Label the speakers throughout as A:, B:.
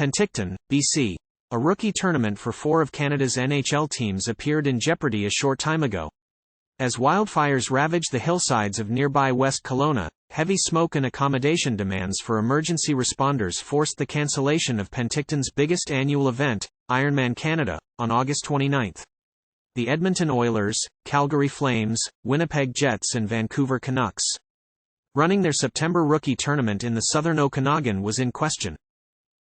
A: Penticton, B.C. A rookie tournament for 4 of Canada's NHL teams appeared in jeopardy a short time ago. As wildfires ravaged the hillsides of nearby West Kelowna, heavy smoke and accommodation demands for emergency responders forced the cancellation of Penticton's biggest annual event, Ironman Canada, on August 29. The Edmonton Oilers, Calgary Flames, Winnipeg Jets and Vancouver Canucks running their September rookie tournament in the southern Okanagan was in question.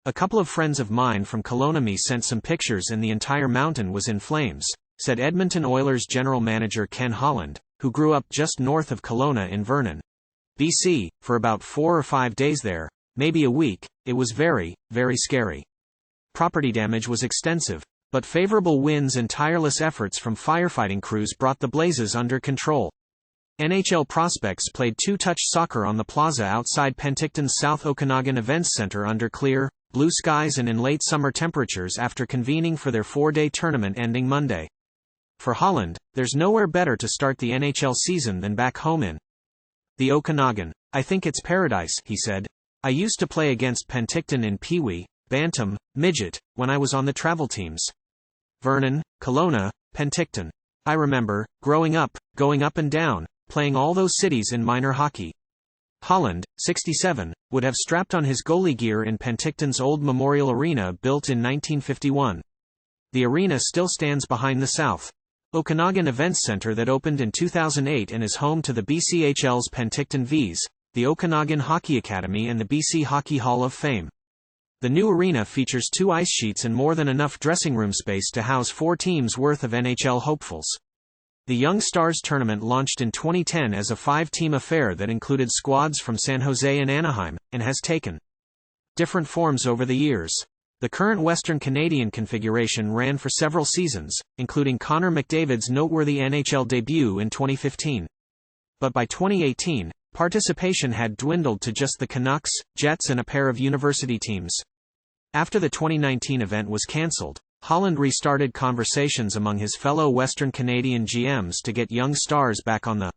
A: A couple of friends of mine from Kelowna sent some pictures and the entire mountain was in flames, said Edmonton Oilers general manager Ken Holland, who grew up just north of Kelowna in Vernon, B.C., for about 4 or 5 days there, maybe a week. It was very, very scary. Property damage was extensive, but favourable winds and tireless efforts from firefighting crews brought the blazes under control. NHL prospects played two-touch soccer on the plaza outside Penticton's South Okanagan Events Centre under clear, blue skies and in late summer temperatures after convening for their 4-day tournament ending Monday. For Holland, there's nowhere better to start the NHL season than back home in the Okanagan. I think it's paradise, he said. I used to play against Penticton in Pee-wee, Bantam, Midget, when I was on the travel teams. Vernon, Kelowna, Penticton. I remember, growing up, going up and down, playing all those cities in minor hockey. Holland, 67, would have strapped on his goalie gear in Penticton's old Memorial Arena built in 1951. The arena still stands behind the South Okanagan Events Centre that opened in 2008 and is home to the BCHL's Penticton Vs, the Okanagan Hockey Academy and the BC Hockey Hall of Fame. The new arena features 2 ice sheets and more than enough dressing room space to house 4 teams' worth of NHL hopefuls. The Young Stars tournament launched in 2010 as a 5-team affair that included squads from San Jose and Anaheim, and has taken different forms over the years. The current Western Canadian configuration ran for several seasons, including Connor McDavid's noteworthy NHL debut in 2015. But by 2018, participation had dwindled to just the Canucks, Jets and a pair of university teams. After the 2019 event was cancelled, Holland restarted conversations among his fellow Western Canadian GMs to get young stars back on the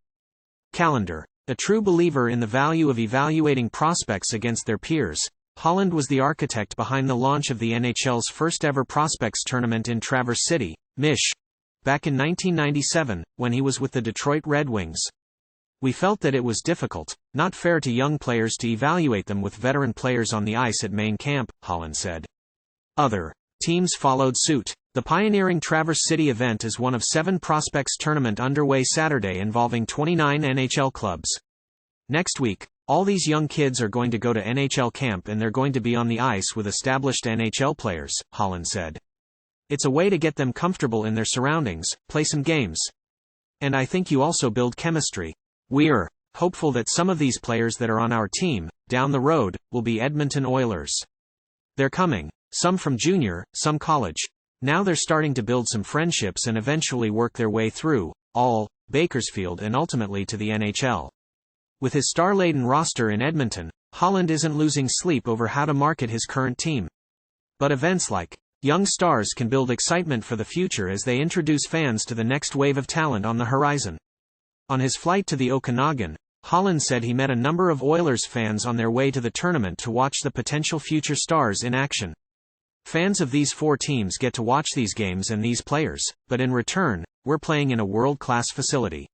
A: calendar. A true believer in the value of evaluating prospects against their peers, Holland was the architect behind the launch of the NHL's first-ever prospects tournament in Traverse City, Mich. Back in 1997, when he was with the Detroit Red Wings. We felt that it was difficult, not fair to young players to evaluate them with veteran players on the ice at main camp, Holland said. Other teams followed suit. The pioneering Traverse City event is one of 7 prospects tournament underway Saturday involving 29 NHL clubs. Next week, all these young kids are going to go to NHL camp and they're going to be on the ice with established NHL players, Holland said. It's a way to get them comfortable in their surroundings, play some games. And I think you also build chemistry. We're hopeful that some of these players that are on our team, down the road, will be Edmonton Oilers. They're coming, some from junior, some college. Now they're starting to build some friendships and eventually work their way through, all, Bakersfield and ultimately to the NHL. With his star-laden roster in Edmonton, Holland isn't losing sleep over how to market his current team. But events like Young Stars can build excitement for the future as they introduce fans to the next wave of talent on the horizon. On his flight to the Okanagan, Holland said he met a number of Oilers fans on their way to the tournament to watch the potential future stars in action. Fans of these 4 teams get to watch these games and these players, but in return, we're playing in a world-class facility.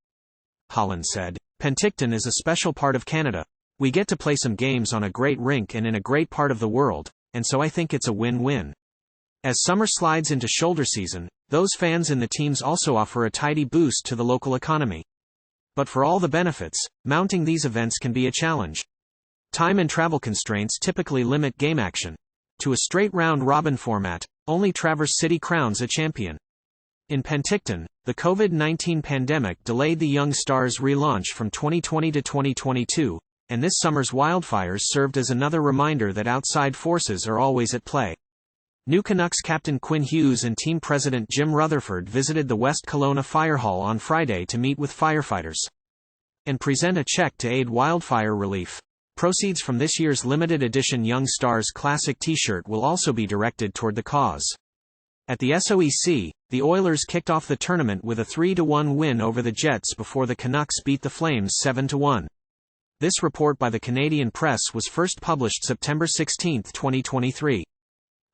A: Holland said, Penticton is a special part of Canada. We get to play some games on a great rink and in a great part of the world, and so I think it's a win-win. As summer slides into shoulder season, those fans and the teams also offer a tidy boost to the local economy. But for all the benefits, mounting these events can be a challenge. Time and travel constraints typically limit game action to a straight round-robin format. Only Traverse City crowns a champion. In Penticton, the COVID-19 pandemic delayed the Young Stars relaunch from 2020 to 2022, and this summer's wildfires served as another reminder that outside forces are always at play. New Canucks captain Quinn Hughes and team president Jim Rutherford visited the West Kelowna Fire Hall on Friday to meet with firefighters and present a check to aid wildfire relief. Proceeds from this year's limited edition Young Stars Classic t-shirt will also be directed toward the cause. At the SOEC, the Oilers kicked off the tournament with a 3-1 win over the Jets before the Canucks beat the Flames 7-1. This report by the Canadian Press was first published September 16, 2023.